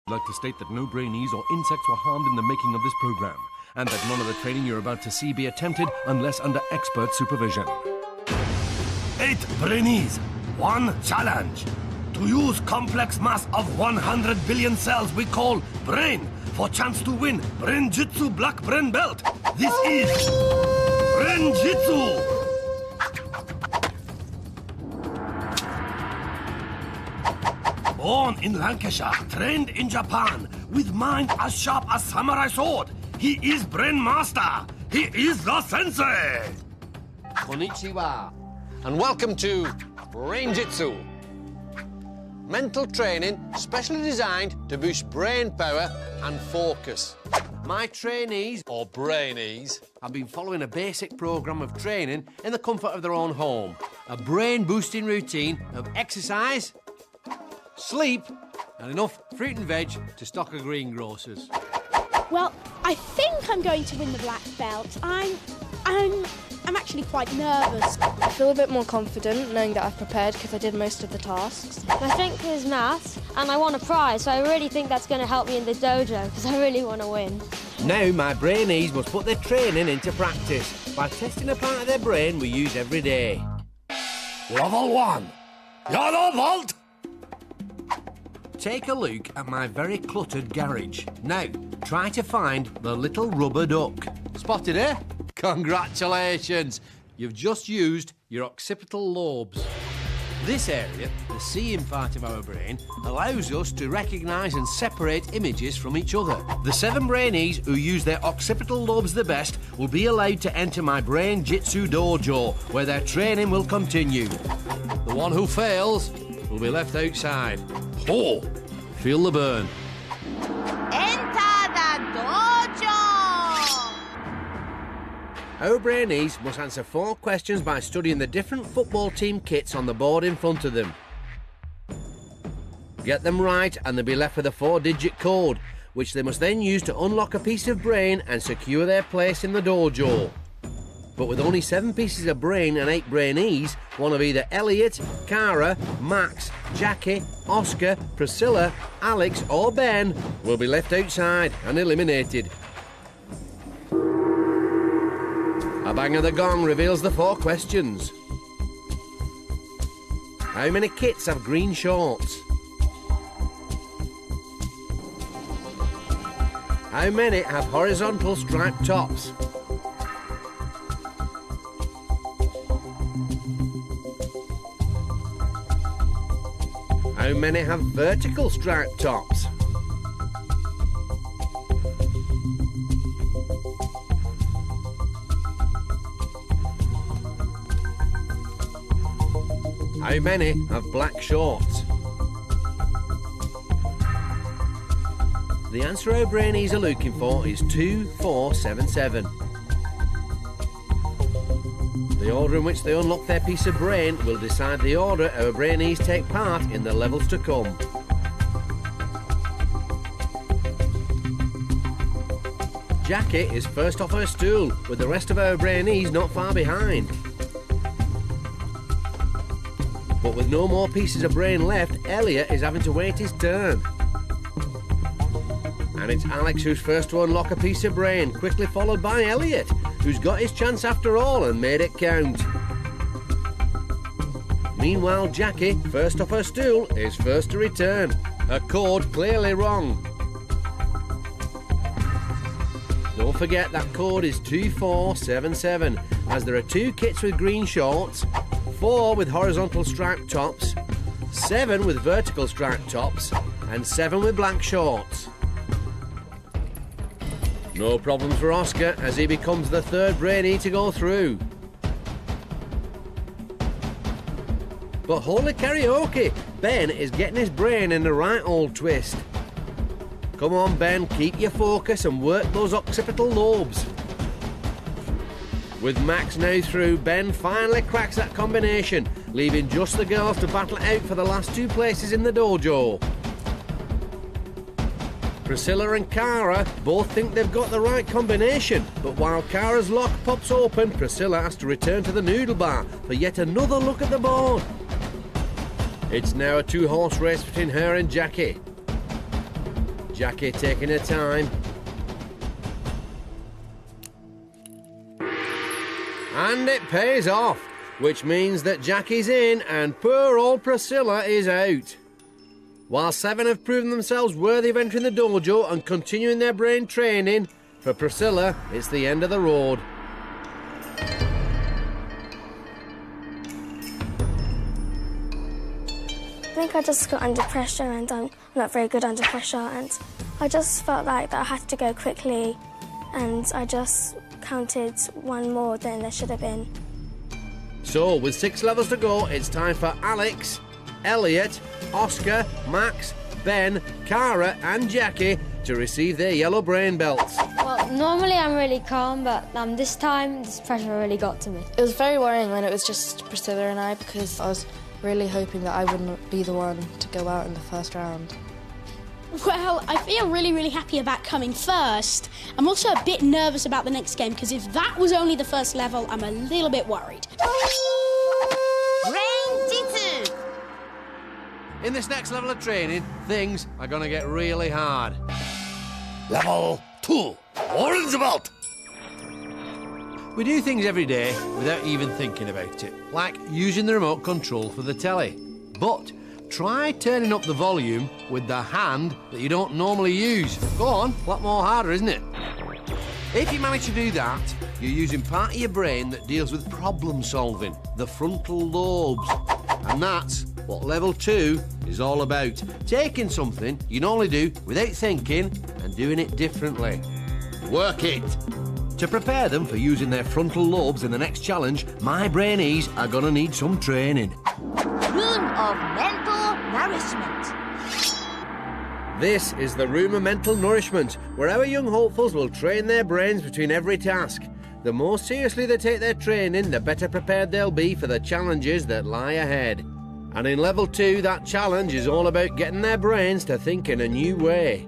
I'd like to state that no Brainees or insects were harmed in the making of this program, and that none of the training you're about to see be attempted unless under expert supervision. 8 Brainees, 1 challenge. To use complex mass of 100 billion cells we call brain for chance to win Brain-Jitsu Black Brain Belt. This is Brain-Jitsu. Born in Lancashire, trained in Japan, with mind as sharp as samurai sword. He is Brain Master. He is the sensei. Konnichiwa, and welcome to Brain-Jitsu. Mental training specially designed to boost brain power and focus. My trainees, or Brainees, have been following a basic programme of training in the comfort of their own home. A brain-boosting routine of exercise, sleep, and enough fruit and veg to stock a greengrocer's. Well, I think I'm going to win the black belt. I'm actually quite nervous. I feel a bit more confident knowing that I've prepared because I did most of the tasks. I think there's maths and I want a prize, so I really think that's going to help me in the dojo because I really want to win. Now my Brainees must put their training into practice by testing a part of their brain we use every day. Level 1. Yellow vault. Take a look at my very cluttered garage. Now, try to find the little rubber duck. Spotted it? Congratulations! You've just used your occipital lobes. This area, the seeing part of our brain, allows us to recognise and separate images from each other. The 7 Brainees who use their occipital lobes the best will be allowed to enter my Brain-Jitsu dojo, where their training will continue. The one who fails will be left outside. Oh, feel the burn. Enter the dojo! Our Brainees must answer 4 questions by studying the different football team kits on the board in front of them. Get them right and they'll be left with a 4-digit code, which they must then use to unlock a piece of brain and secure their place in the dojo. But with only 7 pieces of brain and 8 Brainees, one of either Elliot, Cara, Max, Jackie, Oscar, Priscilla, Alex or Ben will be left outside and eliminated. A bang of the gong reveals the 4 questions. How many kits have green shorts? How many have horizontal striped tops? How many have vertical striped tops? How many have black shorts? The answer our Brainees are looking for is 2477. The order in which they unlock their piece of brain will decide the order our Brainees take part in the levels to come. Jackie is first off her stool, with the rest of our Brainees not far behind. But with no more pieces of brain left, Elliot is having to wait his turn. And it's Alex who's first to unlock a piece of brain, quickly followed by Elliot, who's got his chance after all and made it count. Meanwhile, Jackie, first off her stool, is first to return. Her code clearly wrong. Don't forget that code is 2477, as there are 2 kits with green shorts, 4 with horizontal striped tops, 7 with vertical striped tops, and 7 with black shorts. No problems for Oscar as he becomes the 3rd Brainee to go through. But holy karaoke, Ben is getting his brain in the right old twist. Come on Ben, keep your focus and work those occipital lobes. With Max now through, Ben finally cracks that combination, leaving just the girls to battle it out for the last 2 places in the dojo. Priscilla and Cara both think they've got the right combination, but while Cara's lock pops open, Priscilla has to return to the noodle bar for yet another look at the board. It's now a 2-horse race between her and Jackie. Jackie taking her time. And it pays off, which means that Jackie's in and poor old Priscilla is out. While 7 have proven themselves worthy of entering the dojo and continuing their brain training, for Priscilla, it's the end of the road. I think I just got under pressure and I'm not very good under pressure, and I just felt like that I had to go quickly, and I just counted one more than there should have been. So, with 6 levels to go, it's time for Alex, Elliot, Oscar, Max, Ben, Cara and Jackie to receive their yellow brain belts. Well, normally I'm really calm, but this time this pressure really got to me. It was very worrying when it was just Priscilla and I, because I was really hoping that I wouldn't be the one to go out in the first round. Well, I feel really, really happy about coming first. I'm also a bit nervous about the next game, because if that was only the first level, I'm a little bit worried. Brain-Jitsu! In this next level of training, things are going to get really hard. Level 2, orange belt. We do things every day without even thinking about it, like using the remote control for the telly. But try turning up the volume with the hand that you don't normally use. Go on, a lot more harder, isn't it? If you manage to do that, you're using part of your brain that deals with problem solving, the frontal lobes. And that's what level 2 is all about. Taking something you normally do without thinking and doing it differently. Work it! To prepare them for using their frontal lobes in the next challenge, my Brainees are gonna need some training. Room of mental nourishment. This is the room of mental nourishment, where our young hopefuls will train their brains between every task. The more seriously they take their training, the better prepared they'll be for the challenges that lie ahead. And in level 2, that challenge is all about getting their brains to think in a new way.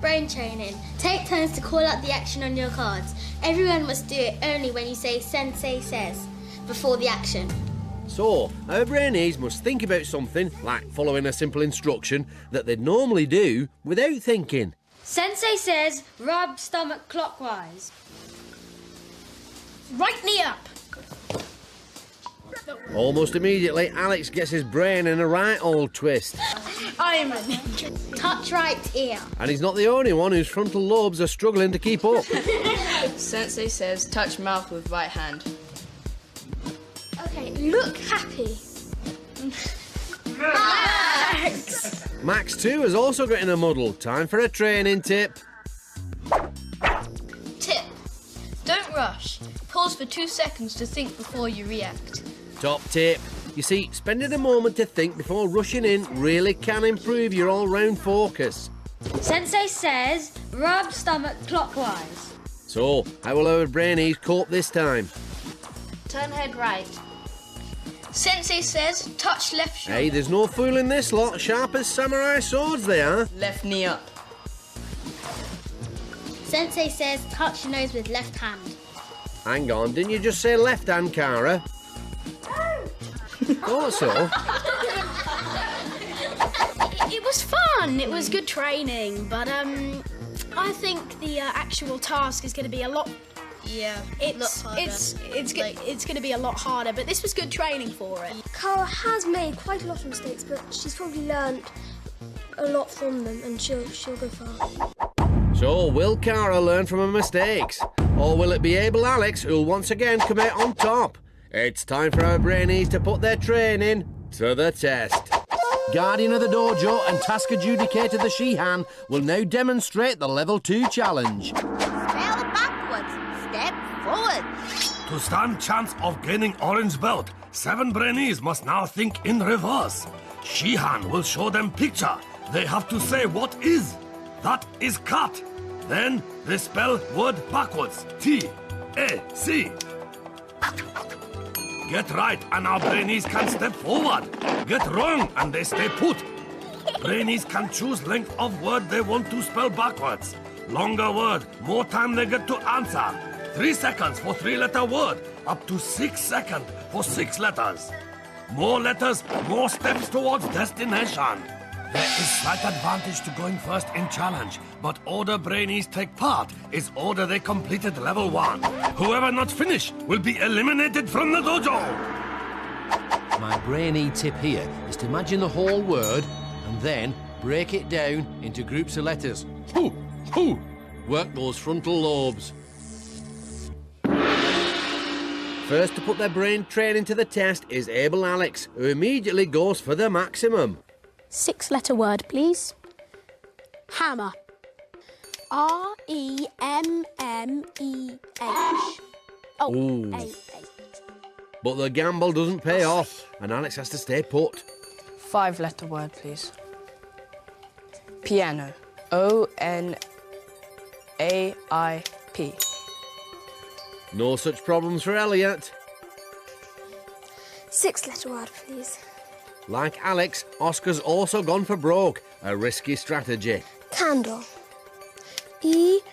Brain training. Take turns to call out the action on your cards. Everyone must do it only when you say "Sensei says" before the action. So, our Brainees must think about something, like following a simple instruction, that they'd normally do without thinking. Sensei says rub stomach clockwise. Right knee up. Almost immediately, Alex gets his brain in a right old twist. I'm a ninja. Touch right ear. And he's not the only one whose frontal lobes are struggling to keep up. Sensei says touch mouth with right hand. Okay, look happy. Max, too, has also got in a muddle. Time for a training tip. Tip. Don't rush. Pause for 2 seconds to think before you react. Top tip. You see, spending a moment to think before rushing in really can improve your all-round focus. Sensei says rub stomach clockwise. So, how will our Brainees cope this time? Turn head right. Sensei says touch left shoulder. Hey, there's no fooling this lot. Sharp as samurai swords they are. Left knee up. Sensei says touch your nose with left hand. Hang on, didn't you just say left hand, Cara? Thought so. It was fun. It was good training, but I think the actual task is going to be a lot. Yeah, It's going to be a lot harder, but this was good training for it. Cara has made quite a lot of mistakes, but she's probably learned a lot from them, and she'll go far. So, will Cara learn from her mistakes? Or will it be able Alex who'll once again come out on top? It's time for our Brainees to put their training to the test. Guardian of the dojo and task adjudicator the Shihan will now demonstrate the level 2 challenge. Spell backwards. Step forward. To stand chance of gaining orange belt, 7 Brainees must now think in reverse. Shihan will show them picture. They have to say what is. That is cut. Then they spell word backwards. T-A-C. Get right and our Brainees can step forward. Get wrong and they stay put. Brainees can choose length of word they want to spell backwards. Longer word, more time they get to answer. 3 seconds for 3-letter word, up to 6 seconds for 6 letters. More letters, more steps towards destination. There is slight advantage to going first in challenge, but order Brainees take part is order they completed level 1. Whoever not finish will be eliminated from the dojo. My brainy tip here is to imagine the whole word and then break it down into groups of letters. Hoo! Hoo! Work those frontal lobes. First to put their brain training to the test is Able Alex, who immediately goes for the maximum. 6-letter word, please. Hammer. R-E-M-M-E-H. Ooh. A-H. But the gamble doesn't pay off, and Alex has to stay put. 5-letter word, please. Piano. O-N-A-I-P. No such problems for Elliot. 6-letter word, please. Like Alex, Oscar's also gone for broke, a risky strategy. Candle. E-L-D-N-A-C.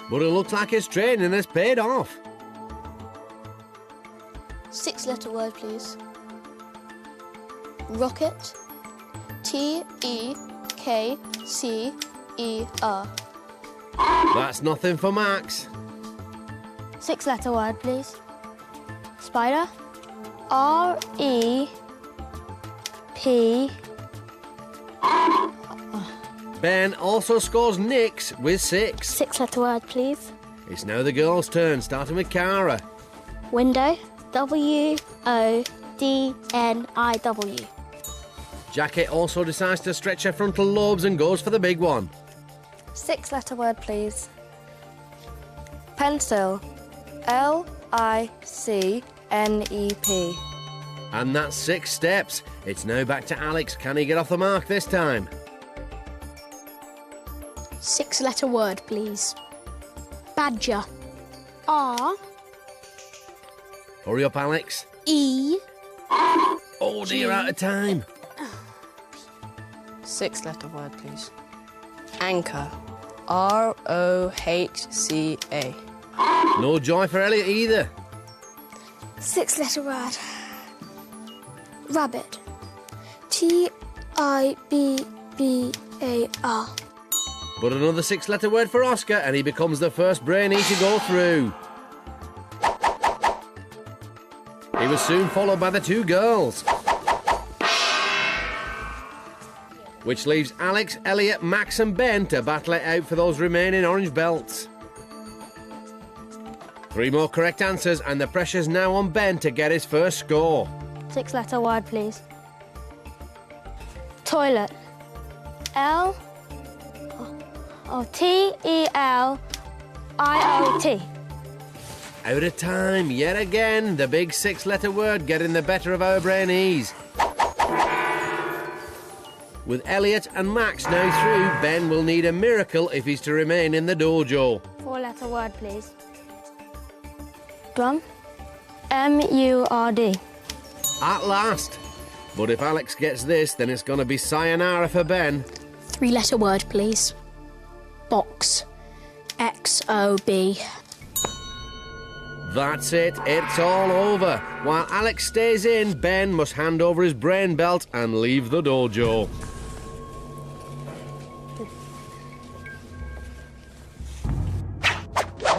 But it looks like his training has paid off. 6-letter word, please. Rocket. T-E-K-C-E-R. That's nothing for Max. 6-letter word, please. Spider. R-E-P. Ben also scores nicks with 6. 6-letter word, please. It's now the girls' turn, starting with Cara. Window. W-O-D-N-I-W. Jackie also decides to stretch her frontal lobes and goes for the big one. 6-letter word, please. Pencil. L-I-C-N-E-P. And that's 6 steps. It's now back to Alex. Can he get off the mark this time? 6-letter word, please. Badger. R. Hurry up, Alex. E. Oh dear, out of time. 6-letter word, please. Anchor. R-O-H-C-A. No joy for Elliot either. 6-letter word. Rabbit. T-I-B-B-A-R. But another 6-letter word for Oscar, and he becomes the first Brainee to go through. He was soon followed by the 2 girls. Which leaves Alex, Elliot, Max and Ben to battle it out for those remaining orange belts. 3 more correct answers, and the pressure's now on Ben to get his first score. 6-letter word, please. Toilet. T-E-L-I-O-T. Out of time, yet again, the big 6-letter word getting the better of our Brainees. With Elliot and Max now through, Ben will need a miracle if he's to remain in the dojo. 4-letter word, please. Drum. M-U-R-D. At last. But if Alex gets this, then it's going to be sayonara for Ben. 3-letter word, please. Box. X-O-B. That's it, it's all over. While Alex stays in, Ben must hand over his brain belt and leave the dojo.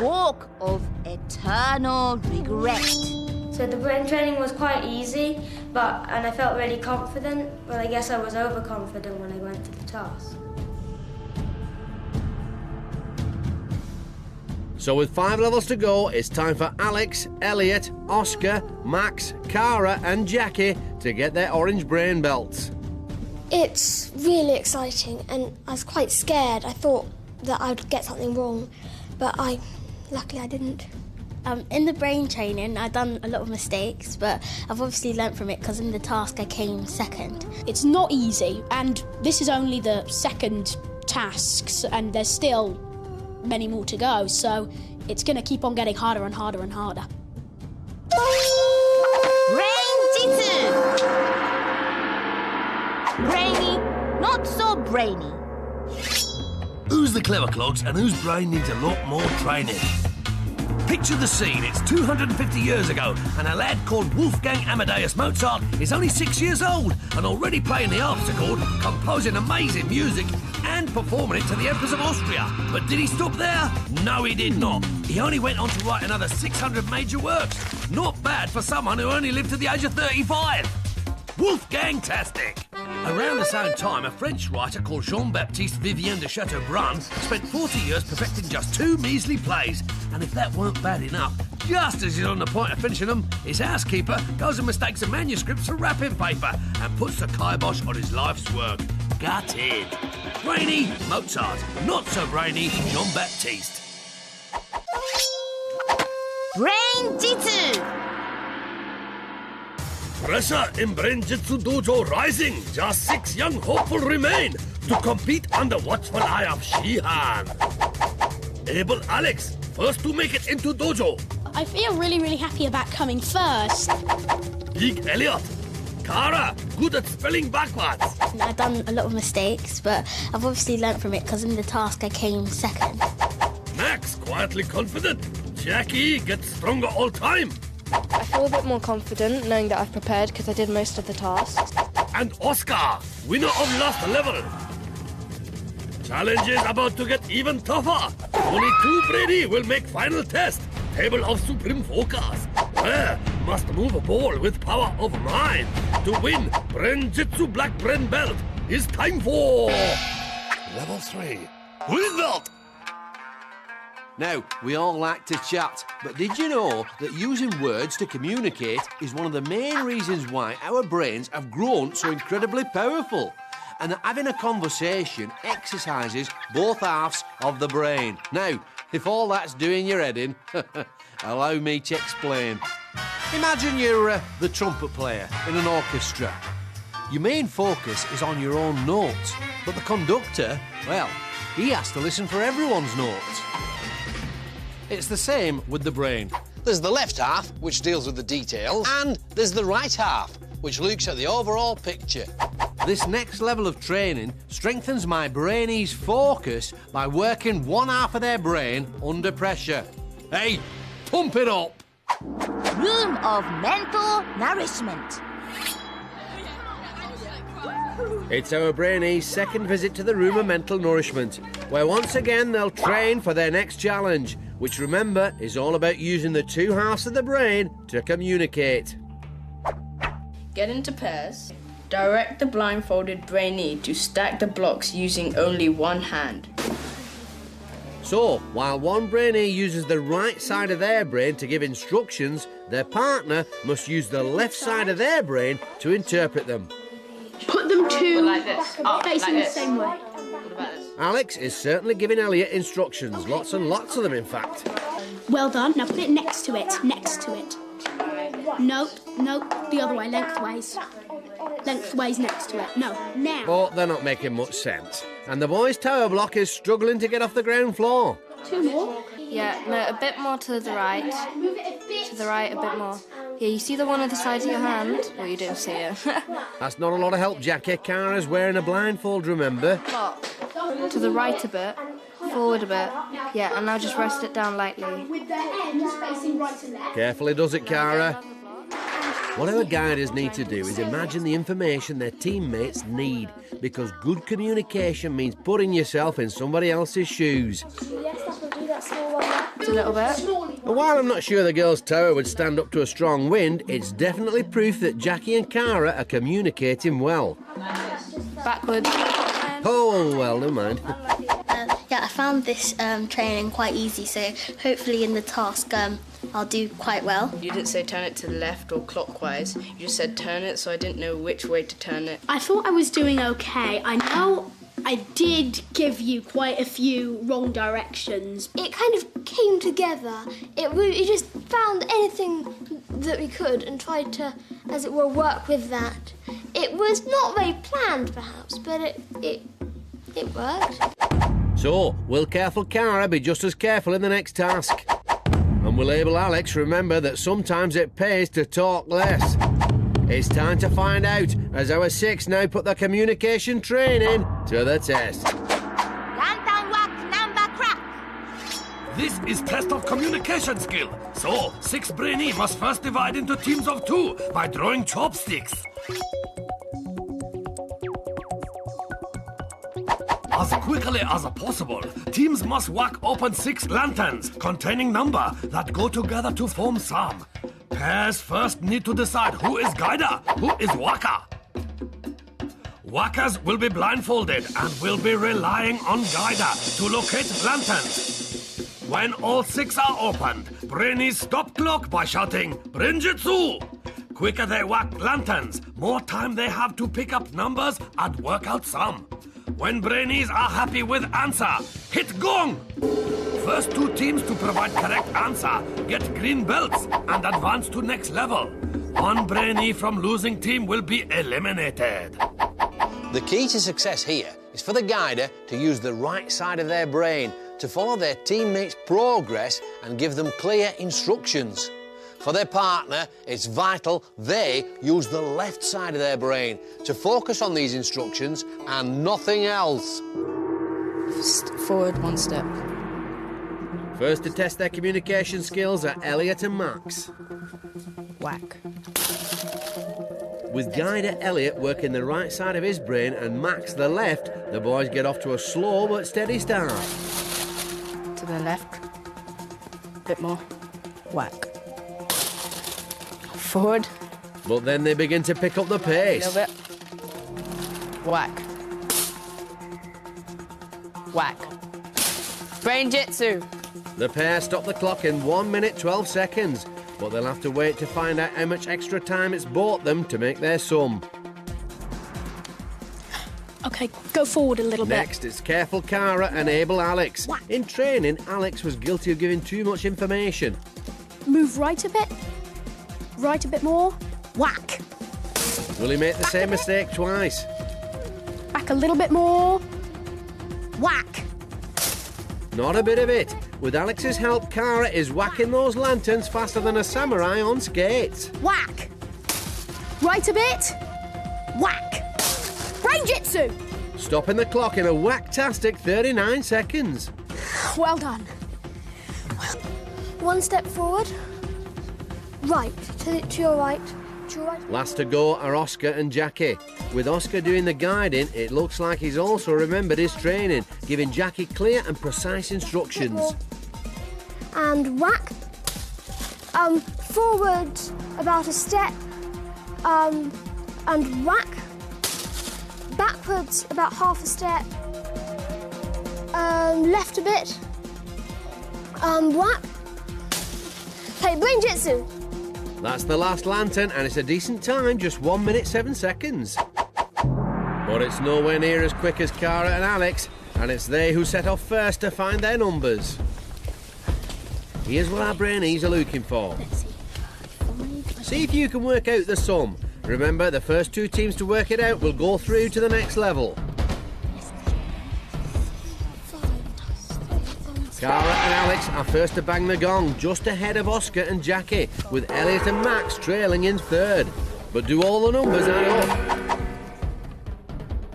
Walk of eternal regret. So the brain training was quite easy, and I felt really confident. Well, I guess I was overconfident when I went to the task. So with 5 levels to go, it's time for Alex, Elliot, Oscar, Max, Cara and Jackie to get their orange brain belts. It's really exciting, and I was quite scared. I thought that I would get something wrong, but luckily I didn't. In the brain training, I've done a lot of mistakes, but I've obviously learnt from it because in the task I came second. It's not easy, and this is only the second tasks, and there's still many more to go, so it's going to keep on getting harder and harder and harder. Brain-Jitsu! Brainy, not so brainy. Who's the clever clogs and whose brain needs a lot more training? Picture the scene. It's 250 years ago, and a lad called Wolfgang Amadeus Mozart is only 6 years old and already playing the harpsichord, composing amazing music and performing it to the Empress of Austria. But did he stop there? No, he did not. He only went on to write another 600 major works. Not bad for someone who only lived to the age of 35. Wolfgang-tastic! Around the same time, a French writer called Jean-Baptiste Vivien de Chateaubriand spent 40 years perfecting just 2 measly plays. And if that weren't bad enough, just as he's on the point of finishing them, his housekeeper goes and mistakes the manuscripts for wrapping paper and puts the kibosh on his life's work. Gutted. Brainy, Mozart. Not so brainy, Jean-Baptiste. Brain-Jitsu! Pressure in Brain-Jitsu dojo rising. Just 6 young hopeful remain to compete under watchful eye of Shihan. Able Alex, first to make it into dojo. I feel really happy about coming first. Big Elliot. Cara, good at spelling backwards. I've done a lot of mistakes, but I've obviously learnt from it because in the task I came second. Max, quietly confident. Jackie gets stronger all time. I feel a bit more confident knowing that I've prepared because I did most of the tasks. And Oscar, winner of last level. Challenge is about to get even tougher. Only 2 Brady will make final test. Table of supreme focus. Where must move a ball with power of mind. To win Brain-Jitsu Black Brain Belt is time for level 3. Win belt. Now, we all like to chat, but did you know that using words to communicate is one of the main reasons why our brains have grown so incredibly powerful? And that having a conversation exercises both halves of the brain. Now, if all that's doing your head in, allow me to explain. Imagine you're the trumpet player in an orchestra. Your main focus is on your own notes, but the conductor, well, he has to listen for everyone's notes. It's the same with the brain. There's the left half, which deals with the details, and there's the right half, which looks at the overall picture. This next level of training strengthens my Brainees' focus by working one half of their brain under pressure. Hey, pump it up! Room of mental nourishment. It's our Brainees' second visit to the Room of Mental Nourishment, where once again they'll train for their next challenge, which, remember, is all about using the 2 halves of the brain to communicate. Get into pairs. Direct the blindfolded brainee to stack the blocks using only one hand. So, while one Brainee uses the right side of their brain to give instructions, their partner must use the left side of their brain to interpret them. Put them two like this. facing Like the same way. What about this? Alex is certainly giving Elliot instructions, lots and lots of them, in fact. Well done. Now put it next to it. Next to it. No, the other way, lengthways. Lengthways next to it. No, now. But they're not making much sense. And the boys' tower block is struggling to get off the ground floor. 2 more. Yeah, no, a bit more to the right. To the right, a bit more. Yeah, you see the one on the side of your hand? Well, you didn't see it. That's not a lot of help, Jackie. Cara's wearing a blindfold, remember? To the right a bit, forward a bit. Yeah, and now just rest it down lightly. With their ends facing right and left. Carefully does it, Cara. What our guiders need to do is imagine the information their teammates need, because good communication means putting yourself in somebody else's shoes. It's a little bit. But while I'm not sure the girls' tower would stand up to a strong wind, it's definitely proof that Jackie and Cara are communicating well. Backward. Oh, well, never mind. Yeah, I found this training quite easy, so hopefully in the task I'll do quite well. You didn't say turn it to the left or clockwise. You just said turn it, so I didn't know which way to turn it. I thought I was doing okay. I know I did give you quite a few wrong directions. It kind of came together. We just found anything that we could and tried to, as it were, work with that. It was not very planned, perhaps, but it worked. So, will careful Cara be just as careful in the next task? And will able Alex remember that sometimes it pays to talk less? It's time to find out, as our 6 now put their communication training to the test. This is test of communication skill. So, 6 Brainees must first divide into teams of 2 by throwing chopsticks. As quickly as possible, teams must whack open 6 lanterns containing number that go together to form psalm. Pairs first need to decide who is guider, who is whacker. Whackers will be blindfolded and will be relying on guider to locate lanterns. When all 6 are opened, Brainees stop clock by shouting Brain-Jitsu. Quicker they whack lanterns, more time they have to pick up numbers and work out sum. When Brainees are happy with answer, hit gong! First 2 teams to provide correct answer get green belts and advance to next level. 1 Brainee from losing team will be eliminated. The key to success here is for the guider to use the right side of their brain to follow their teammates' progress and give them clear instructions. For their partner, it's vital they use the left side of their brain to focus on these instructions and nothing else. Forward 1 step. First to test their communication skills are Elliot and Max. Whack. With guider Elliot working the right side of his brain and Max the left, the boys get off to a slow but steady start. To the left. Bit more. Whack. Forward. But then they begin to pick up the A pace. little bit. Whack. Whack. Brain-Jitsu. The pair stop the clock in 1 minute 12 seconds, but they'll have to wait to find out how much extra time it's bought them to make their sum. Okay, go forward a little bit. Next, it's careful Cara and able Alex. In training, Alex was guilty of giving too much information. Move right a bit. Right a bit more. Whack. Will he make the same mistake twice? Back a little bit more. Whack. Not a bit of it. With Alex's help, Cara is whacking those lanterns faster than a samurai on skates. Whack. Right a bit. Whack. Brain-Jitsu. Stopping the clock in a whack-tastic 39 seconds. Well done. 1 step forward. Right, to your right. To your right. Last to go are Oscar and Jackie. With Oscar doing the guiding, it looks like he's also remembered his training, giving Jackie clear and precise instructions. And whack. Forward about a step. And whack. Backwards about half a step. Left a bit. Whack. Play Brain-Jitsu. That's the last lantern, and it's a decent time, just 1 minute 7 seconds. But it's nowhere near as quick as Cara and Alex, and it's they who set off first to find their numbers. Here's what our Brainees are looking for. See if you can work out the sum. Remember, the first 2 teams to work it out will go through to the next level. Cara and Alex are first to bang the gong, just ahead of Oscar and Jackie, with Elliot and Max trailing in third. But do all the numbers add up?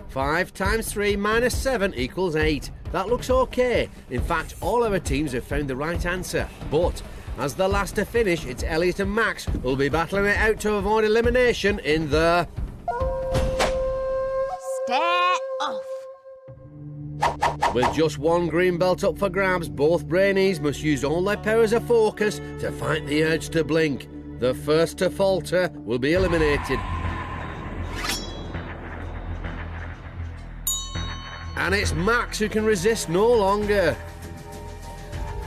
5 times 3 minus 7 equals 8. That looks okay. In fact, all our teams have found the right answer. But as the last to finish, it's Elliot and Max who'll be battling it out to avoid elimination in the... Stare off. With just 1 green belt up for grabs, both Brainees must use all their powers of focus to fight the urge to blink. The first to falter will be eliminated. And it's Max who can resist no longer.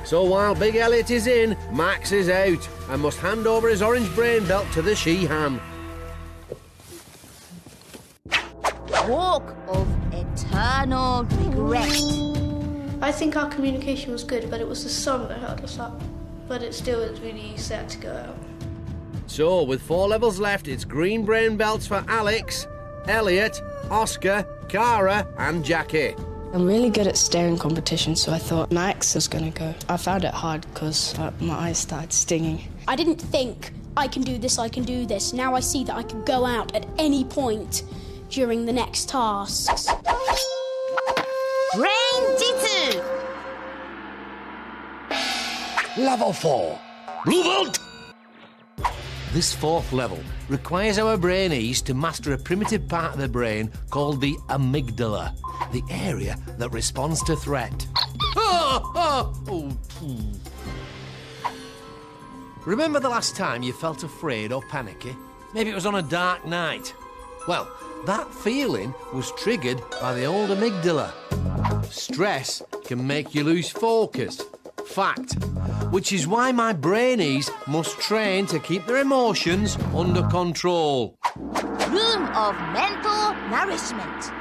So while Big Elliot is in, Max is out and must hand over his orange brain belt to the She-Han. Walk of eternal regret. I think our communication was good, but it was the song that held us up. But it still was really sad to go out. So with 4 levels left, it's green brain belts for Alex, Elliot, Oscar, Cara and Jackie. I'm really good at staring competitions, so I thought Max was going to go. I found it hard because my eyes started stinging. I didn't think, I can do this, I can do this. Now I see that I can go out at any point during the next tasks. Brain-Jitsu. Level 4. Blue belt! This fourth level requires our Brainees to master a primitive part of the brain called the amygdala, the area that responds to threat. Remember the last time you felt afraid or panicky? Maybe it was on a dark night. Well, that feeling was triggered by the old amygdala. Stress can make you lose focus. Fact. Which is why my Brainees must train to keep their emotions under control. Room of mental nourishment.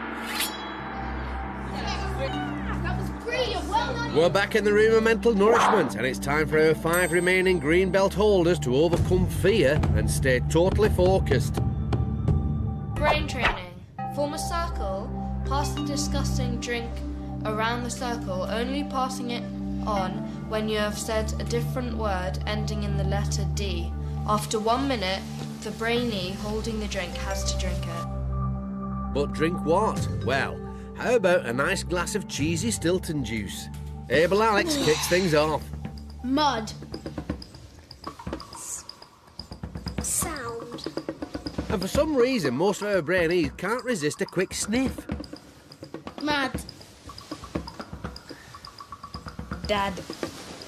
We're back in the room of mental nourishment, and it's time for our 5 remaining green belt holders to overcome fear and stay totally focused. Brain training. Form a circle, pass the disgusting drink around the circle, only passing it on when you have said a different word ending in the letter D. After 1 minute, the Brainee holding the drink has to drink it. But drink what? Well, how about a nice glass of cheesy Stilton juice? Able Alex kicks things off. Mud. Sound. And for some reason, most of our Brainees can't resist a quick sniff. Mad. Dad.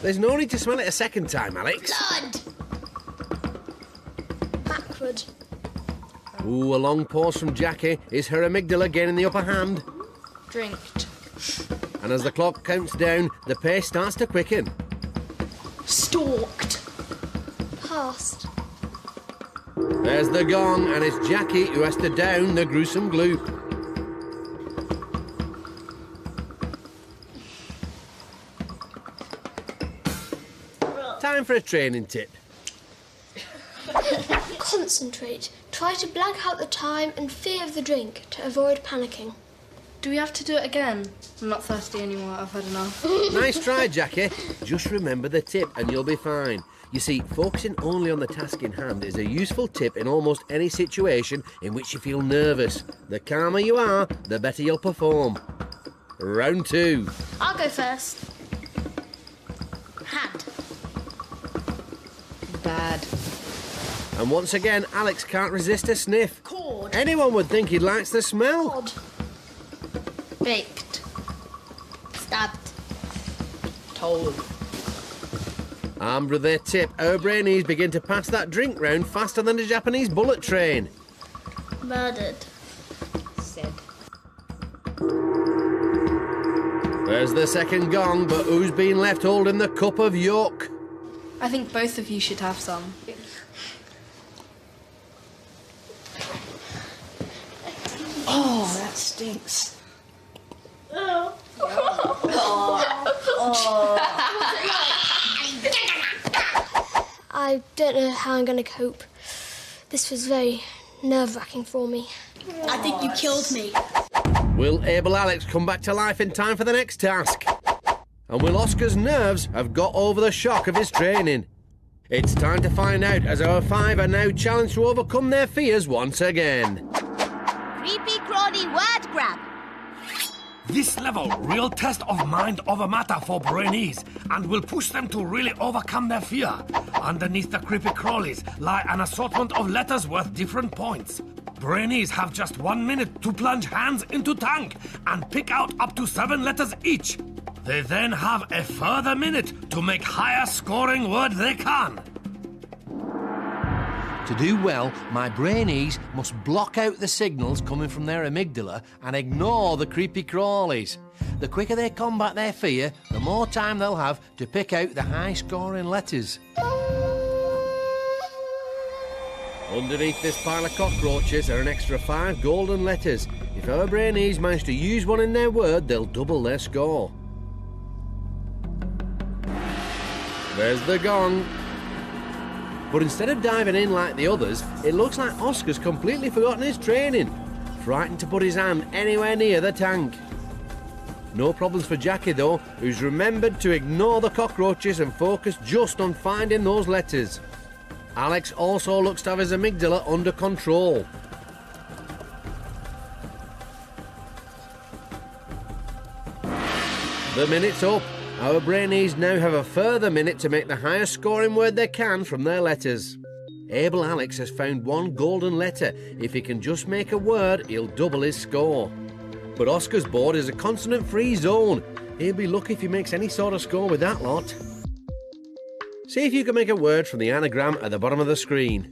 There's no need to smell it a second time, Alex. Blood. Backward. Ooh, a long pause from Jackie. Is her amygdala gaining the upper hand? Drinked. And as the clock counts down, the pace starts to quicken. Stalked. Past. There's the gong, and it's Jackie who has to down the gruesome gloop. Time for a training tip. Concentrate. Try to blank out the time and fear of the drink to avoid panicking. Do we have to do it again? I'm not thirsty anymore, I've had enough. Nice try, Jackie. Just remember the tip and you'll be fine. You see, focusing only on the task in hand is a useful tip in almost any situation in which you feel nervous. The calmer you are, the better you'll perform. Round 2. I'll go first. Hand. Bad. And once again, Alex can't resist a sniff. Cord. Anyone would think he likes the smell. Odd. Baked. Stabbed. Told. Armed with their tip, our Brainees begin to pass that drink round faster than a Japanese bullet train. Murdered. Said. There's the second gong, but who's been left holding the cup of yuck? I think both of you should have some. Oh, that stinks. I don't know how I'm going to cope. This was very nerve-wracking for me. I think you killed me. Will Able Alex come back to life in time for the next task? And will Oscar's nerves have got over the shock of his training? It's time to find out, as our 5 are now challenged to overcome their fears once again. Creepy crawly word grab. This level, real test of mind over matter for Brainees, and will push them to really overcome their fear. Underneath the creepy crawlies lie an assortment of letters worth different points. Brainees have just 1 minute to plunge hands into tank and pick out up to 7 letters each. They then have a further minute to make higher scoring word they can. To do well, my Brainees must block out the signals coming from their amygdala and ignore the creepy crawlies. The quicker they combat their fear, the more time they'll have to pick out the high-scoring letters. Underneath this pile of cockroaches are an extra 5 golden letters. If our Brainees manage to use one in their word, they'll double their score. There's the gong. But instead of diving in like the others, it looks like Oscar's completely forgotten his training. Frightened to put his hand anywhere near the tank. No problems for Jackie though, who's remembered to ignore the cockroaches and focus just on finding those letters. Alex also looks to have his amygdala under control. The minute's up, Our Brainees now have a further minute to make the highest scoring word they can from their letters. Able Alex has found one golden letter. If he can just make a word, he'll double his score. But Oscar's board is a consonant-free zone. He'll be lucky if he makes any sort of score with that lot. See if you can make a word from the anagram at the bottom of the screen.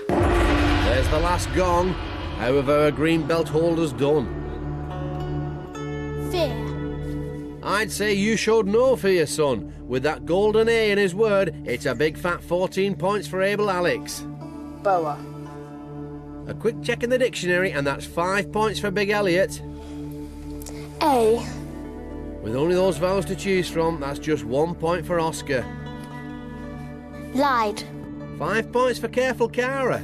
There's the last gong. How have our green belt holders done? Fear. I'd say you showed no fear, son. With that golden A in his word, it's a big fat 14 points for Able Alex. Boa. A quick check in the dictionary and that's 5 points for Big Elliot. A. With only those vowels to choose from, that's just 1 point for Oscar. Lied. 5 points for Careful Cara.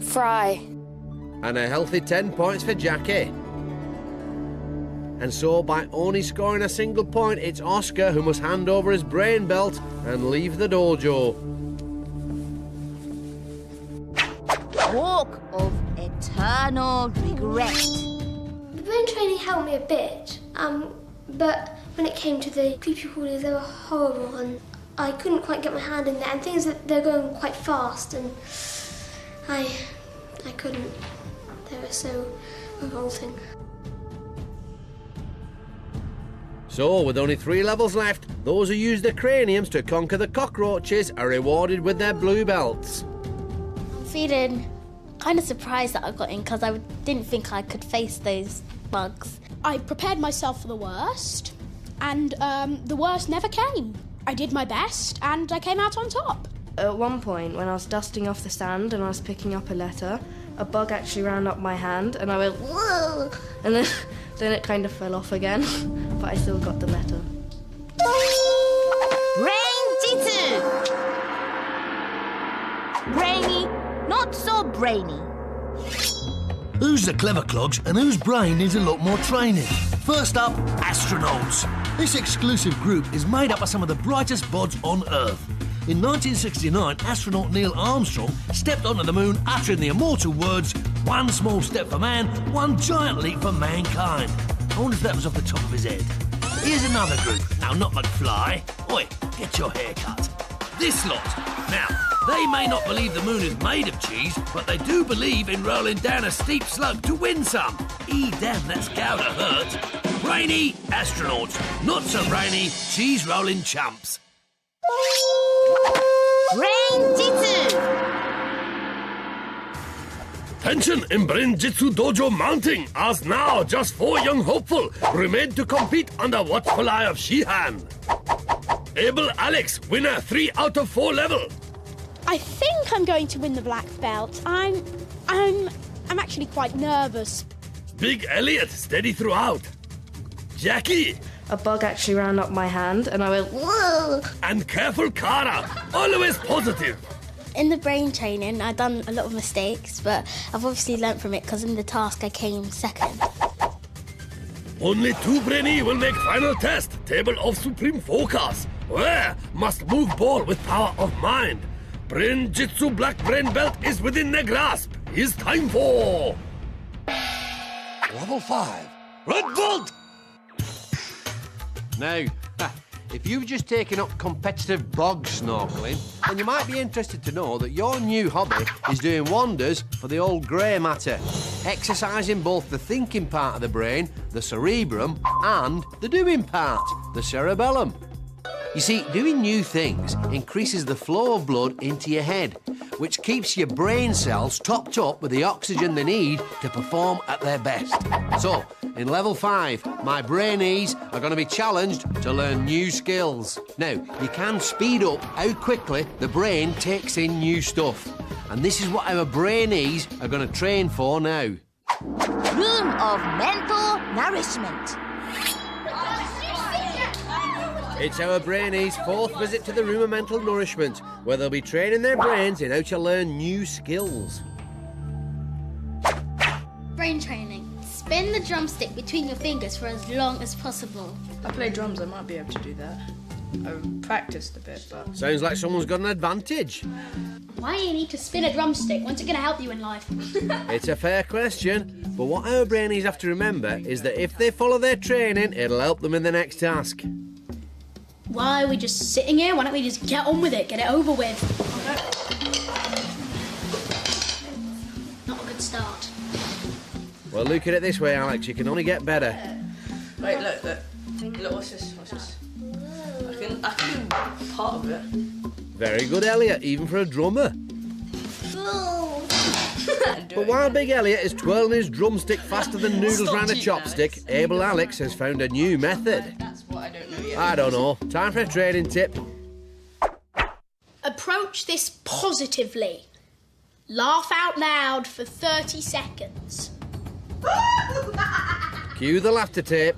Fry. And a healthy 10 points for Jackie. And so, by only scoring a single point, it's Oscar who must hand over his brain belt and leave the dojo. Walk of eternal regret. The brain training helped me a bit, but when it came to the creepy crawlies, they were horrible, and I couldn't quite get my hand in there, and things that they're going quite fast, and I couldn't. They were so revolting. So, with only 3 levels left, those who use their craniums to conquer the cockroaches are rewarded with their blue belts. Feeling kind of surprised that I got in because I didn't think I could face those bugs. I prepared myself for the worst, and the worst never came. I did my best, and I came out on top. At one point, when I was dusting off the sand and I was picking up a letter, a bug actually ran up my hand, and I went, whoa! And then it kind of fell off again, but I still got the letter. Brain-Jitsu! Brainy, not so brainy. Who's the clever clogs and whose brain needs a lot more training? First up, astronauts. This exclusive group is made up of some of the brightest bods on Earth. In 1969, astronaut Neil Armstrong stepped onto the moon uttering the immortal words, "One small step for man, one giant leap for mankind." I wonder if that was off the top of his head. Here's another group. Now, not McFly. Oi, get your hair cut. This lot. Now, they may not believe the moon is made of cheese, but they do believe in rolling down a steep slope to win some. Damn, that's gotta hurt. Brainy astronauts, not so brainy cheese-rolling chumps. Brain-Jitsu! Tension in Brain-Jitsu dojo mounting, as now just 4 young hopeful remain to compete under watchful eye of Shihan. Able Alex, winner 3 out of 4 level. I think I'm going to win the black belt. I'm actually quite nervous. Big Elliot, steady throughout. Jackie. A bug actually ran up my hand, and I went, whoa! And Careful Cara, always positive. In the brain training, I've done a lot of mistakes, but I've obviously learnt from it because in the task I came second. Only 2 Brainees will make final test. Table of supreme focus. Where must move ball with power of mind. Brain-Jitsu black brain belt is within their grasp. It's time for... Level 5. Red Bolt! Now, if you've just taken up competitive bog snorkeling, then you might be interested to know that your new hobby is doing wonders for the old grey matter, exercising both the thinking part of the brain, the cerebrum, and the doing part, the cerebellum. You see, doing new things increases the flow of blood into your head, which keeps your brain cells topped up with the oxygen they need to perform at their best. So, in level 5, my Brainees are going to be challenged to learn new skills. Now, you can speed up how quickly the brain takes in new stuff. And this is what our Brainees are going to train for now. Room of mental nourishment. It's our Brainees' 4th visit to the Room of Mental Nourishment, where they'll be training their brains in how to learn new skills. Brain training. Spin the drumstick between your fingers for as long as possible. I play drums, I might be able to do that. I've practiced a bit, but... Sounds like someone's got an advantage. Why do you need to spin a drumstick? When's it going to help you in life? It's a fair question, but what our Brainees have to remember is that if they follow their training, it'll help them in the next task. Why are we just sitting here? Why don't we just get on with it, get it over with? Not a good start. Well, look at it this way, Alex. You can only get better. Wait, look. Look, what's this? I can do part of it. Very good, Elliot, even for a drummer. But while Big Elliot is twirling his drumstick faster than noodles round a chopstick, Able Alex has found a new method. That's what I don't know yet. I don't know. Time for a training tip. Approach this positively. Laugh out loud for 30 seconds. Cue the laughter tape.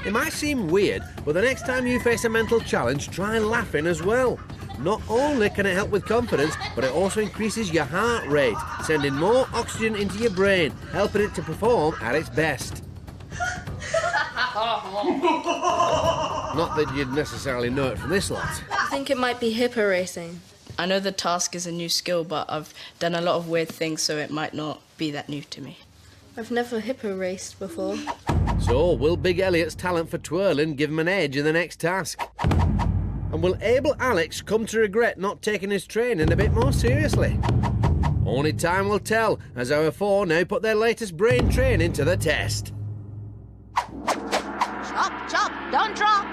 It might seem weird, but the next time you face a mental challenge, try laughing as well. Not only can it help with confidence, but it also increases your heart rate, sending more oxygen into your brain, helping it to perform at its best. Not that you'd necessarily know it from this lot. I think it might be hippo racing. I know the task is a new skill, but I've done a lot of weird things, so it might not be that new to me. I've never hippo raced before. So, will Big Elliot's talent for twirling give him an edge in the next task? And will Able Alex come to regret not taking his training a bit more seriously? Only time will tell, as our four now put their latest brain training to the test. Chop, don't drop.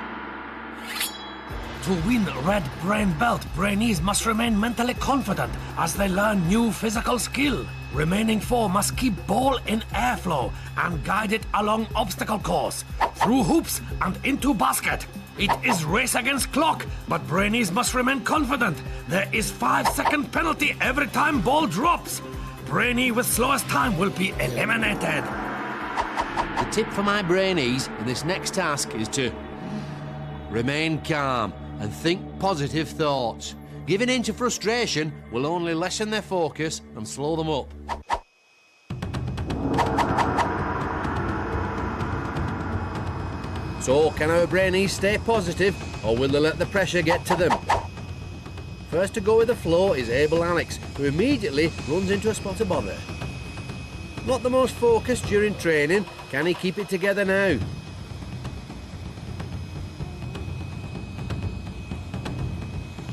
To win Red Brain Belt, Brainees must remain mentally confident as they learn new physical skill. Remaining four must keep ball in airflow and guide it along obstacle course, through hoops and into basket. It is race against clock, but Brainees must remain confident. There is 5-second penalty every time ball drops. Brainee with slowest time will be eliminated. The tip for my Brainees in this next task is to remain calm and think positive thoughts. Giving in to frustration will only lessen their focus and slow them up. So, can our Brainees stay positive, or will they let the pressure get to them? First to go with the flow is Able Alex, who immediately runs into a spot of bother. Not the most focused during training, can he keep it together now?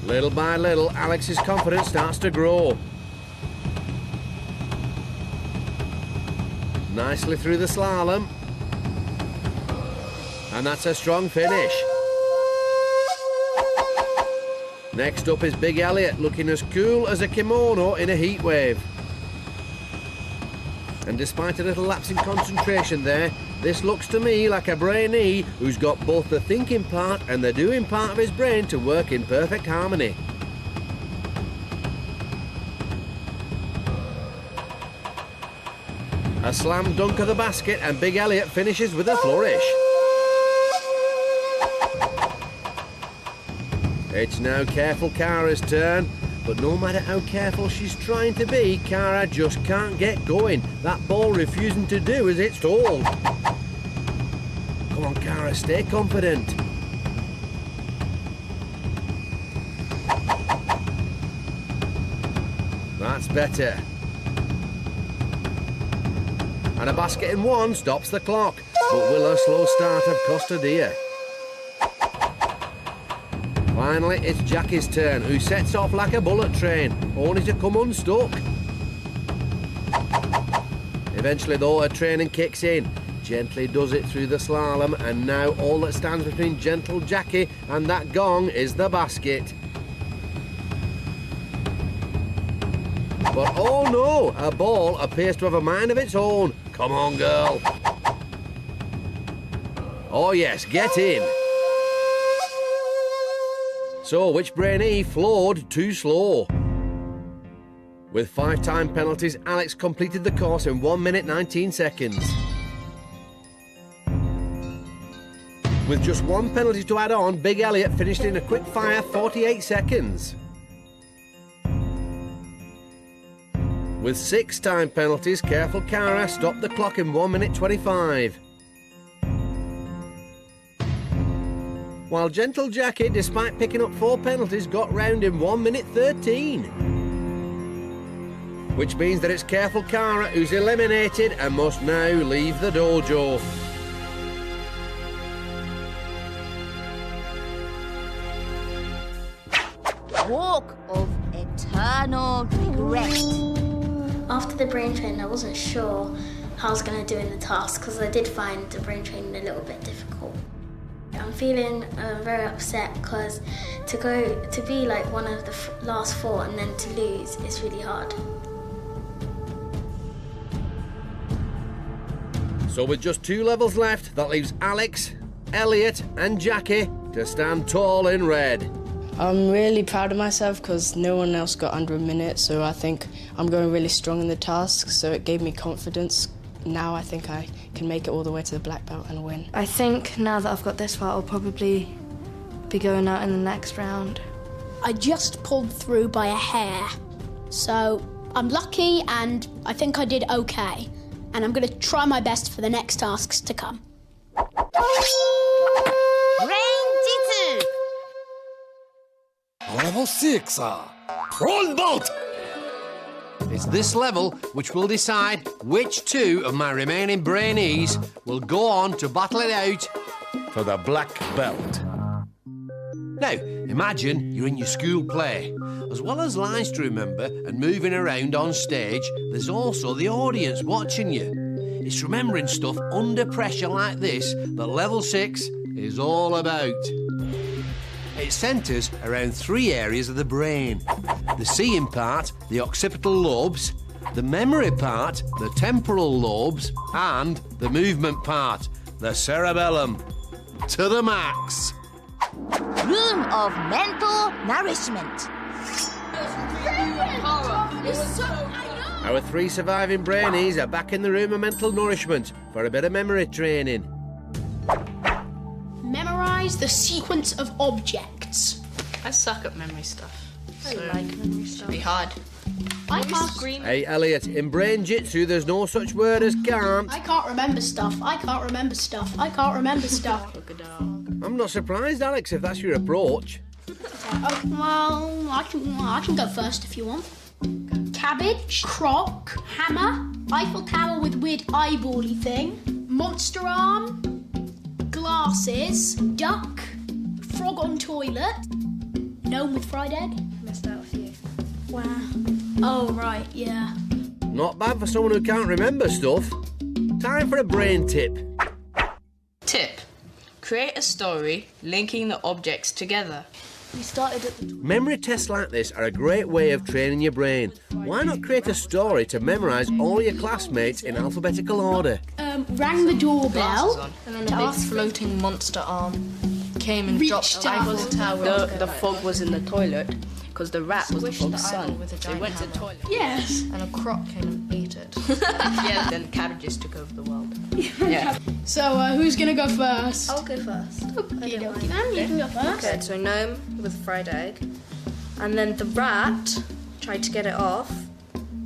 Little by little, Alex's confidence starts to grow. Nicely through the slalom. And that's a strong finish. Next up is Big Elliot, looking as cool as a kimono in a heat wave. And despite a little lapse in concentration there, this looks to me like a Brainee who's got both the thinking part and the doing part of his brain to work in perfect harmony. A slam dunk of the basket and Big Elliot finishes with a flourish. It's now careful Cara's turn, but no matter how careful she's trying to be, Cara just can't get going. That ball refusing to do as it's told. Come on, Cara, stay confident. That's better. And a basket in one stops the clock, but will a slow start have cost her dear? Finally, it's Jackie's turn, who sets off like a bullet train, only to come unstuck. Eventually, though, her training kicks in. Gently does it through the slalom, and now all that stands between gentle Jackie and that gong is the basket. But oh no, a ball appears to have a mind of its own. Come on, girl. Oh yes, get in. So, which Brainee floored too slow? With 5 time penalties, Alex completed the course in 1 minute 19 seconds. With just 1 penalty to add on, Big Elliot finished in a quick fire 48 seconds. With 6 time penalties, careful Cara stopped the clock in 1 minute 25. while Gentle Jackie, despite picking up 4 penalties, got round in 1 minute 13. Which means that it's Careful Cara who's eliminated and must now leave the dojo. Walk of eternal regret. After the brain training, I wasn't sure how I was going to do in the task because I did find the brain training a little bit difficult. I'm feeling very upset because to be like one of the last 4 and then to lose is really hard. So with just 2 levels left, that leaves Alex, Elliot and Jackie to stand tall in red. I'm really proud of myself because no one else got under a minute, so I think I'm going really strong in the task, so it gave me confidence. Now I think I can make it all the way to the black belt and win. I think now that I've got this far, I'll probably be going out in the next round. I just pulled through by a hair, so I'm lucky and I think I did okay. And I'm going to try my best for the next tasks to come. Brain-Jitsu! Level 6, roll boat! It's this level which will decide which 2 of my remaining Brainees will go on to battle it out for the black belt. Now, imagine you're in your school play. As well as lines to remember and moving around on stage, there's also the audience watching you. It's remembering stuff under pressure like this that level 6 is all about. It centres around 3 areas of the brain. The seeing part, the occipital lobes, the memory part, the temporal lobes, and the movement part, the cerebellum. To the max. Room of mental nourishment. Our 3 surviving Brainees are back in the room of mental nourishment for a bit of memory training. Memorise the sequence of objects. I suck at memory stuff. I like memory stuff. It'll be hard. I can't. Hey, Elliot, in Brain-Jitsu, there's no such word as can't. I can't remember stuff. I can't remember stuff. I can't remember stuff. I'm not surprised, Alex, if that's your approach. Well, I can go first if you want. Cabbage, croc, hammer, Eiffel Tower with weird eyebally thing, monster arm, glasses, duck, frog on toilet, gnome with fried egg. Missed out a few. Wow. Oh, right, yeah. Not bad for someone who can't remember stuff. Time for a brain tip. Tip. Create a story linking the objects together. We started at the... Memory tests like this are a great way of training your brain. Why not create a story to memorise all your classmates in alphabetical order? Rang the doorbell. And then a big floating monster arm came and dropped the Eiffel Tower. The frog was in the toilet because the rat was the Squished frog's the son. eyeball with a They giant went to the hammer. toilet. Yes. And a croc came and ate it. Yeah, then cabbages took over the world. Yeah. So, who's gonna go first? I'll go first. Okay, then you can go first. Okay, so gnome with fried egg. And then the rat tried to get it off,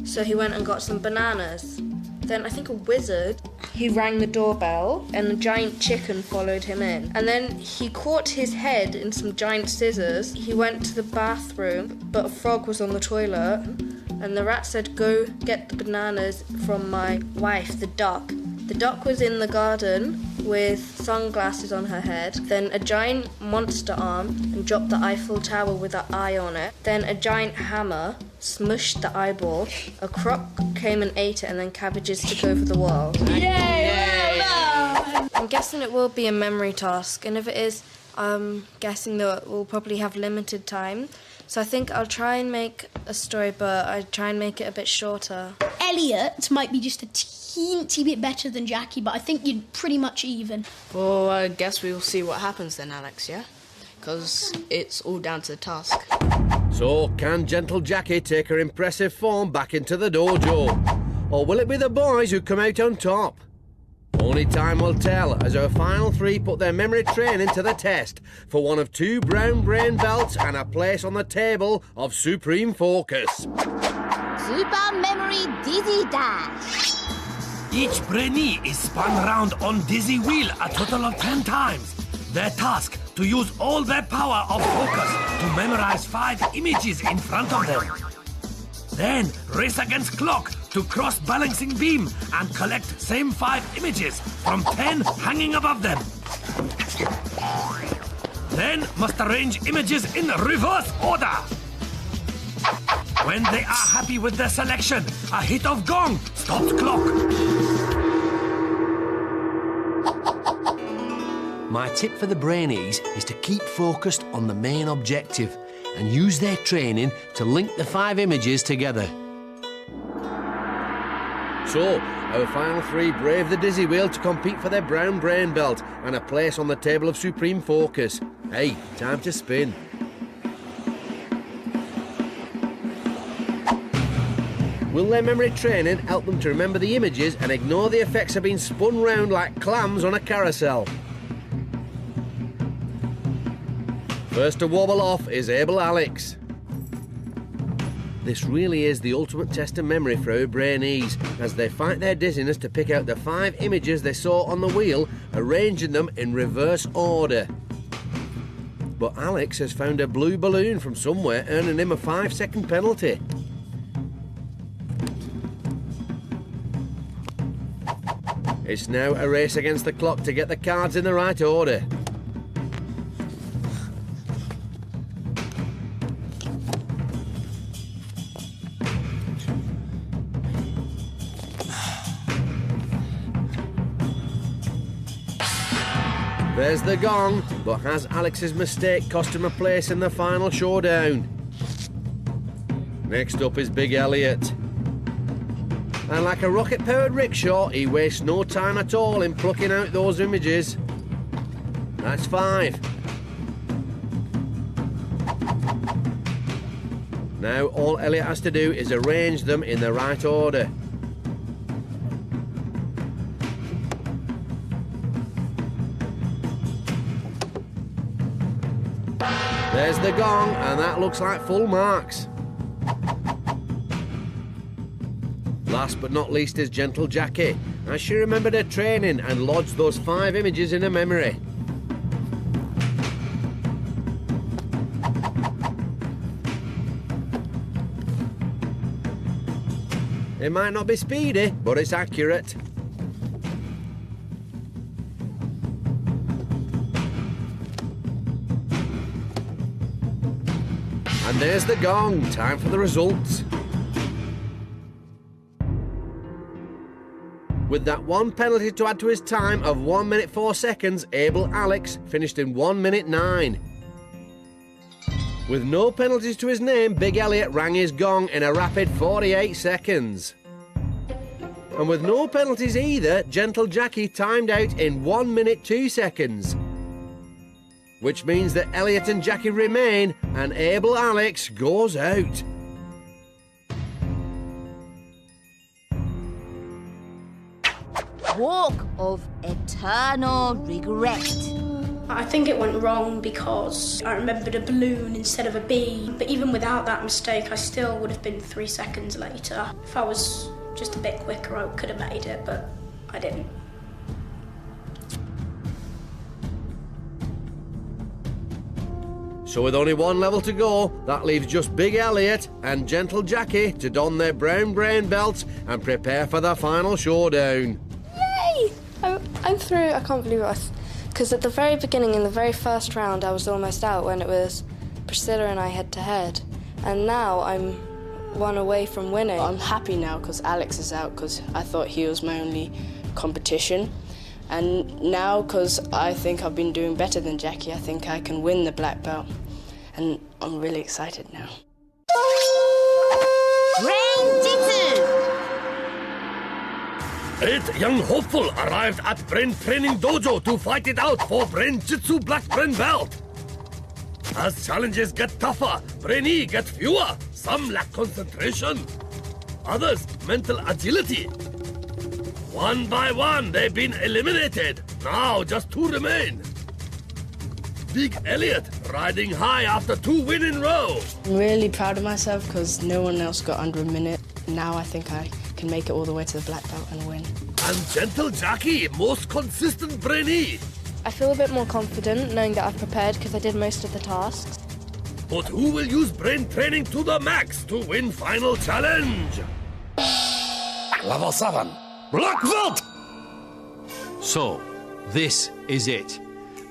so he went and got some bananas. Then I think a wizard, he rang the doorbell and a giant chicken followed him in. And then he caught his head in some giant scissors. He went to the bathroom, but a frog was on the toilet. And the rat said, go get the bananas from my wife, the duck. The duck was in the garden with sunglasses on her head, then a giant monster arm and dropped the Eiffel Tower with an eye on it, then a giant hammer smushed the eyeball, a croc came and ate it, and then cabbages took over the world. Yay! I'm guessing it will be a memory task, and if it is, I'm guessing that we'll probably have limited time. So I think I'll try and make a story, but I try and make it a bit shorter. Elliot might be just a teensy bit better than Jackie, but I think you're pretty much even. Well, I guess we'll see what happens then, Alex, yeah? Because it's all down to the task. So, can Gentle Jackie take her impressive form back into the dojo? Or will it be the boys who come out on top? Only time will tell as our final 3 put their memory training to the test for one of 2 brown brain belts and a place on the table of supreme focus. Super Memory Dizzy Dash. Each Brainee is spun round on dizzy wheel a total of 10 times. Their task to use all their power of focus to memorize 5 images in front of them. Then race against clock to cross balancing beam and collect same 5 images from 10 hanging above them. Then must arrange images in reverse order. When they are happy with their selection, a hit of gong stops clock. My tip for the Brainees is to keep focused on the main objective and use their training to link the 5 images together. So, our final 3 brave the dizzy wheel to compete for their brown brain belt and a place on the table of supreme focus. Hey, time to spin. Will their memory training help them to remember the images and ignore the effects of being spun round like clams on a carousel? First to wobble off is able Alex. This really is the ultimate test of memory for our Brainees as they fight their dizziness to pick out the 5 images they saw on the wheel, arranging them in reverse order. But Alex has found a blue balloon from somewhere, earning him a 5-second penalty. It's now a race against the clock to get the cards in the right order. There's the gong, but has Alex's mistake cost him a place in the final showdown? Next up is Big Elliot. And like a rocket-powered rickshaw, he wastes no time at all in plucking out those images. That's 5. Now all Elliot has to do is arrange them in the right order. There's the gong, and that looks like full marks. Last but not least is Gentle Jackie, as she remembered her training and lodged those 5 images in her memory. It might not be speedy, but it's accurate. And there's the gong. Time for the results. With that 1 penalty to add to his time of 1 minute 4 seconds, able Alex finished in 1 minute 9. With no penalties to his name, Big Elliot rang his gong in a rapid 48 seconds. And with no penalties either, Gentle Jackie timed out in 1 minute 2 seconds. Which means that Elliot and Jackie remain and able Alex goes out. Walk of eternal regret. I think it went wrong because I remembered a balloon instead of a bee. But even without that mistake, I still would have been 3 seconds later. If I was just a bit quicker, I could have made it, but I didn't. So with only 1 level to go, that leaves just Big Elliot and Gentle Jackie to don their brown brain belts and prepare for the final showdown. Yay! I'm through. I can't believe it. Because at the very beginning, in the very first round, I was almost out when it was Priscilla and I head-to-head. And now I'm 1 away from winning. I'm happy now because Alex is out because I thought he was my only competition. And now, because I think I've been doing better than Jackie, I think I can win the black belt. And I'm really excited now. Brain-Jitsu! 8 young hopeful arrived at Brain Training Dojo to fight it out for Brain-Jitsu Black Brain Belt. As challenges get tougher, Brainee get fewer. Some lack concentration. Others, mental agility. 1 by 1, they've been eliminated. Now just 2 remain. Big Elliot riding high after 2 wins in a row. I'm really proud of myself because no one else got under a minute. Now I think I can make it all the way to the black belt and win. And Gentle Jackie, most consistent Brainee. I feel a bit more confident knowing that I've prepared because I did most of the tasks. But who will use brain training to the max to win final challenge? Level 7, Black Belt! So, this is it.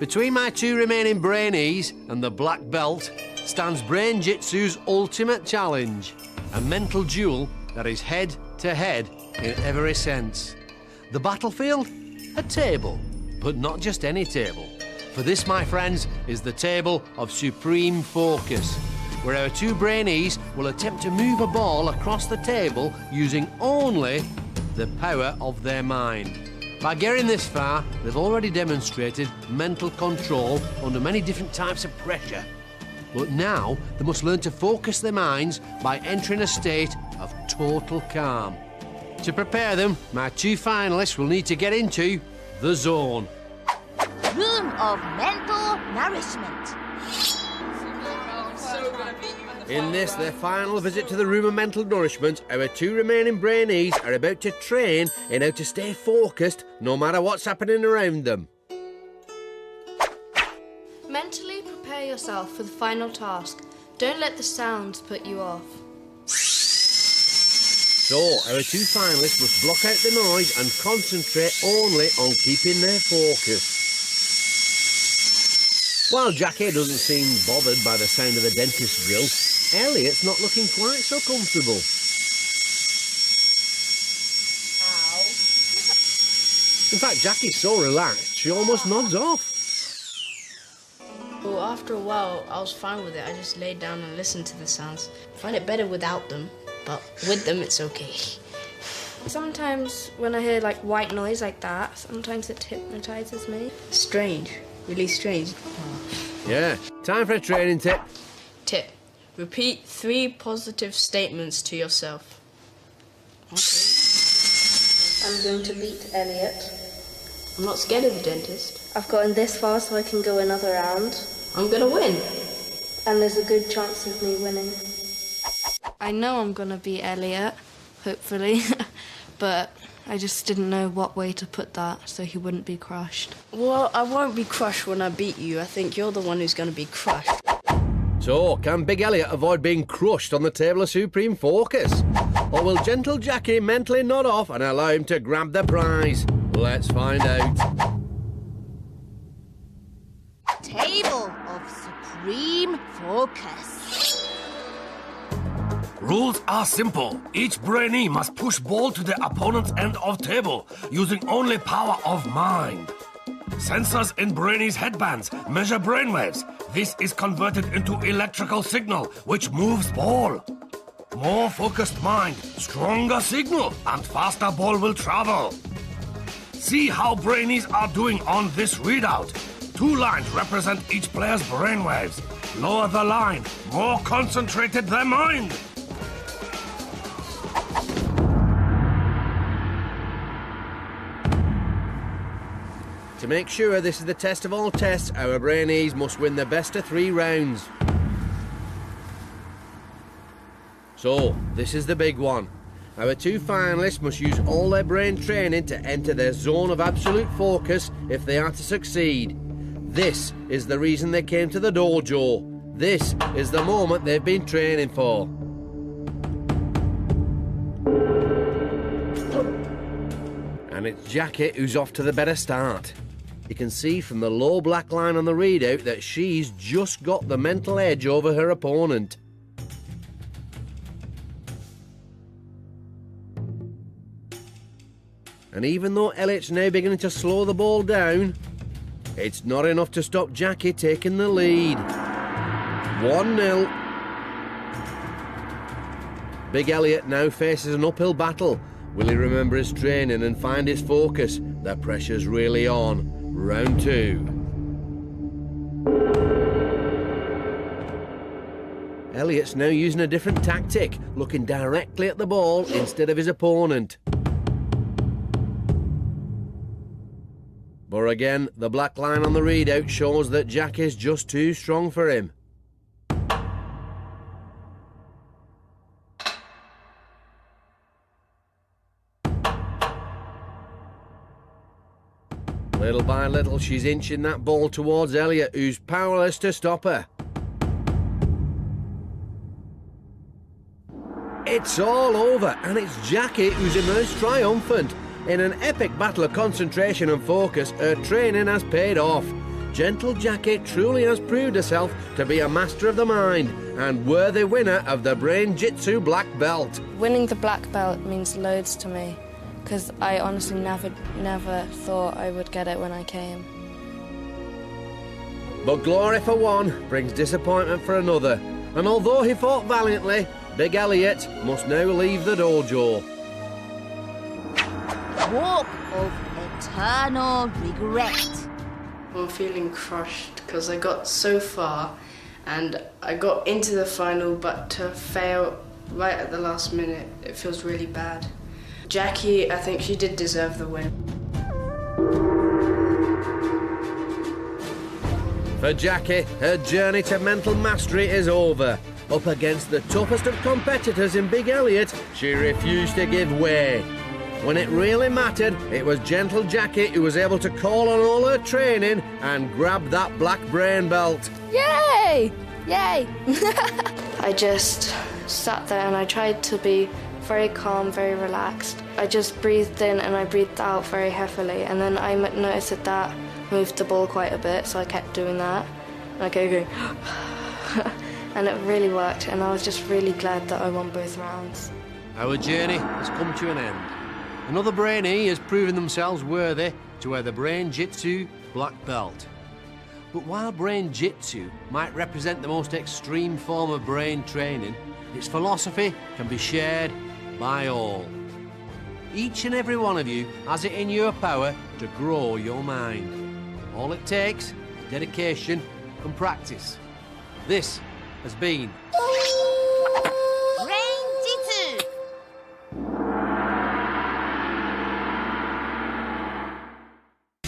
Between my two remaining Brainees and the Black Belt stands Brain-Jitsu's ultimate challenge, a mental duel that is head-to-head in every sense. The battlefield? A table, but not just any table. For this, my friends, is the table of supreme focus, where our two Brainees will attempt to move a ball across the table using only the power of their mind. By getting this far, they've already demonstrated mental control under many different types of pressure. But now they must learn to focus their minds by entering a state of total calm. To prepare them, my two finalists will need to get into the zone. Room of mental nourishment. In this, their final visit to the room of mental nourishment, our two remaining Brainees are about to train in how to stay focused no matter what's happening around them. Mentally prepare yourself for the final task. Don't let the sounds put you off. So, our two finalists must block out the noise and concentrate only on keeping their focus. While Jackie doesn't seem bothered by the sound of the dentist drill, Elliot's not looking quite so comfortable. In fact, Jackie's so relaxed, she almost nods off. Well, after a while, I was fine with it. I just laid down and listened to the sounds. I find it better without them, but with them, it's okay. Sometimes when I hear like white noise like that, sometimes it hypnotizes me. Strange. Really strange. Yeah, time for a training tip. Tip. Repeat 3 positive statements to yourself. Okay. I'm going to beat Elliot. I'm not scared of the dentist. I've gotten this far so I can go another round. I'm gonna win. And there's a good chance of me winning. I know I'm gonna beat Elliot, hopefully, but I just didn't know what way to put that so he wouldn't be crushed. Well, I won't be crushed when I beat you. I think you're the one who's gonna be crushed. So, can Big Elliot avoid being crushed on the table of supreme focus? Or will gentle Jackie mentally nod off and allow him to grab the prize? Let's find out. Table of supreme focus. Rules are simple. Each Brainee must push ball to the opponent's end of table using only power of mind. Sensors in Brainees' headbands measure brainwaves. This is converted into electrical signal, which moves ball. More focused mind, stronger signal, and faster ball will travel. See how Brainees are doing on this readout. 2 lines represent each player's brainwaves. Lower the line, more concentrated their mind. To make sure this is the test of all tests, our Brainees must win the best of 3 rounds. So, this is the big one. Our 2 finalists must use all their brain training to enter their zone of absolute focus if they are to succeed. This is the reason they came to the dojo. This is the moment they've been training for. And it's Jackie who's off to the better start. You can see from the low black line on the readout that she's just got the mental edge over her opponent. And even though Elliot's now beginning to slow the ball down, it's not enough to stop Jackie taking the lead. 1-0. Big Elliot now faces an uphill battle. Will he remember his training and find his focus? The pressure's really on. Round 2. Elliot's now using a different tactic, looking directly at the ball instead of his opponent. But again, the black line on the readout shows that Jackie's just too strong for him. Little by little, she's inching that ball towards Elliot, who's powerless to stop her. It's all over, and it's Jackie who's emerged triumphant. In an epic battle of concentration and focus, her training has paid off. Gentle Jackie truly has proved herself to be a master of the mind and worthy winner of the Brain-Jitsu black belt. Winning the black belt means loads to me, because I honestly never thought I would get it when I came. But glory for one brings disappointment for another, and although he fought valiantly, Big Elliot must now leave the dojo. Walk of eternal regret. I'm feeling crushed because I got so far and I got into the final, but to fail right at the last minute, it feels really bad. Jackie, I think she did deserve the win. For Jackie, her journey to mental mastery is over. Up against the toughest of competitors in Big Elliot, she refused to give way. When it really mattered, it was Gentle Jackie who was able to call on all her training and grab that black brain belt. Yay! Yay! I just sat there and I tried to be very calm, very relaxed. I just breathed in and I breathed out very heavily, and then I noticed that that moved the ball quite a bit, so I kept doing that. And I kept going, and it really worked, and I was just really glad that I won both rounds. Our journey has come to an end. Another Brainee has proven themselves worthy to wear the Brain-Jitsu black belt. But while Brain-Jitsu might represent the most extreme form of brain training, its philosophy can be shared by all. Each and every one of you has it in your power to grow your mind. All it takes is dedication and practice. This has been